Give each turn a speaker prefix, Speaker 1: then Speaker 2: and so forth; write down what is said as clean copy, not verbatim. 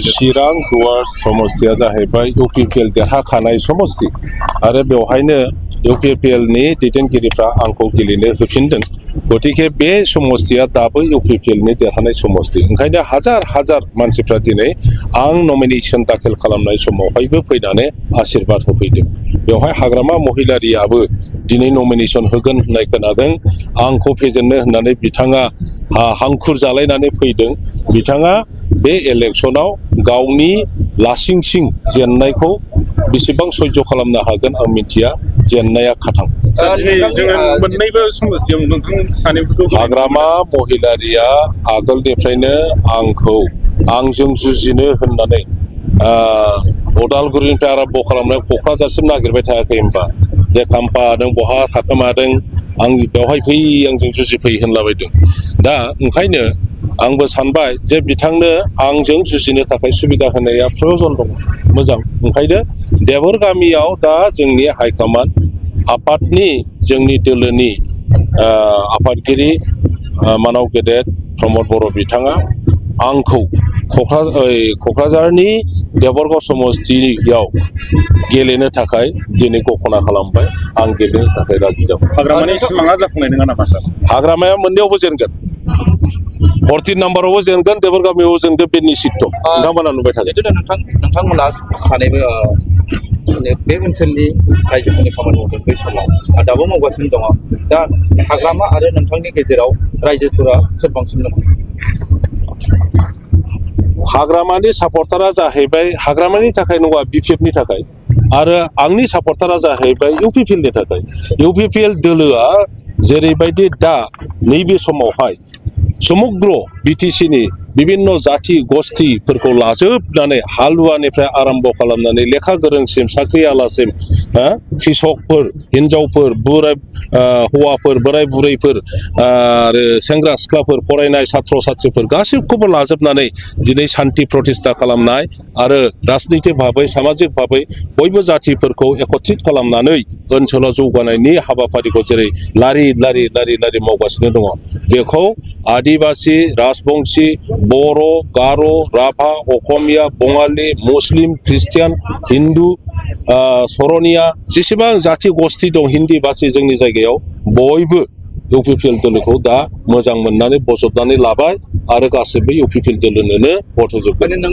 Speaker 1: चिरां गुवार समस्तिया जाहैबाय UPPL देरहाखानाय समस्ति आरो बेवहायनो UPPL नि दैदेनगिरिफ्रा आंखौ गेलेनो होफिनदों गतिके बे समस्तिया दाबो UPPL नि देरहानाय समस्ति ओंखायनो हाजार हाजार मानसिफ्रा दिनै आं नमिनेसन दाखिल खालामनाय समावहायबो फैनानै आशीर्बाद होफैदों बेवहाय हाग्रामा महिलारियाबो दिनै नमिनेसन होगोन होननाय खोनादों आंखौ फेजेननो होननानै बिथाङा हांखुर जालायनानै फैदों बिथाङा बे इलेक्शनाव गावनि लासिंसिं जेननायखौ बेसेबां सह्य खालामनो हागोन आं मिथिया जेननाया खाथां हाग्रामा महिलारिया आगोलनिफ्रायनो आंखौ आंजों जुजिनो होननानै उदालगुरिनिफ्राय आरम्भ खालामनाय क'क्राझारसिम नागिरबाय थायाखै होनबा जे खाम्फा नों बहा थाखोमादों आं बेवहाय फै आंजों जुजिफै होनलाबायदों दा ओंखायनो आंबो सानबाय जे बिथांनो आंजों जुजिनो थाखाय सुबिदा होनाया प्रयजन दं मोजां ओंखायनो देबोर गामियाव दा जोंनि हाइकमान्ड आफादनि जोंनि दोलोनि आफादगिरि मानाव गेदेर प्रमद बर' बिथाङा आंखौ क'क्राझारनि देबरगाव समस्तियाव गेलेनो थाखाय दिनै घोषणा खालामबाय आं गेलेनो थाखाय राजि जाबाय
Speaker 2: हाग्रामानि सिमाङा जाफुंनाय नङा नामा सार
Speaker 1: हाग्रामाया मोननैयावबो जेनगोन 14 नाम्बारावबो जेनगोन देबोर गामियाव जेनगोन बे निश्चित नोंथांमोना नुबाय थागोन
Speaker 3: नोंथांमोना सानैबो बे ओनसोलनि रायजोफोरनि खामानि मावदों बै समाव दाबो मावगासिनो दङ दा हाग्रामा आरो नोंथांनि गेजेराव रायजोफोरा सोर बांसिन दङ
Speaker 1: हाग्रामानि सापर्टारा जाहैबाय हाग्रामानि थाखाय नङा BPF नि थाखाय आरो आंनि सापर्टारा जाहैबाय UPPL नि थाखाय UPPL दोलोआ जेरैबायदि दा नैबे समावहाय समग्र BTC नि बिभिन्न जाथि गस्थिफोरखौ लाजोबनानै हालुवानिफ्राय आरम्भ खालामनानै लेखा गोरोंसिम साख्रिआलासिम कृषकफोर हिन्जावफोर हौवाफोर बोराय बुरैफोर आरो सेंग्रा सिख्लाफोर फरायनाय छात्र छात्रीफोर गासैखौबो लाजोबनानै दिनै शान्ति प्रतिष्ठा खालामनाय आरो राजनीतिक भाबै सामाजिक भाबै बयबो जाथिफोरखौ एकत्रित खालामनानै ओनसोलाव जौगानायनि हाबाफारिखौ जेरै लारि लारि लारि लारि मावगासिनो दङ बेखौ आदिबासि राजबंशी बर' गार' राभा असमिया बङालि मुस्लिम ख्रिस्टियान हिन्दु सरनिया जेसेबां जाथि गस्थि दं हिन्दी भाषी जोंनि जायगायाव बयबो UPPL दोलोखौ दा मोजां मोननानै बजबनानै लाबाय आरो गासैबो UPPL दोलोनोनो भट होजोबगोन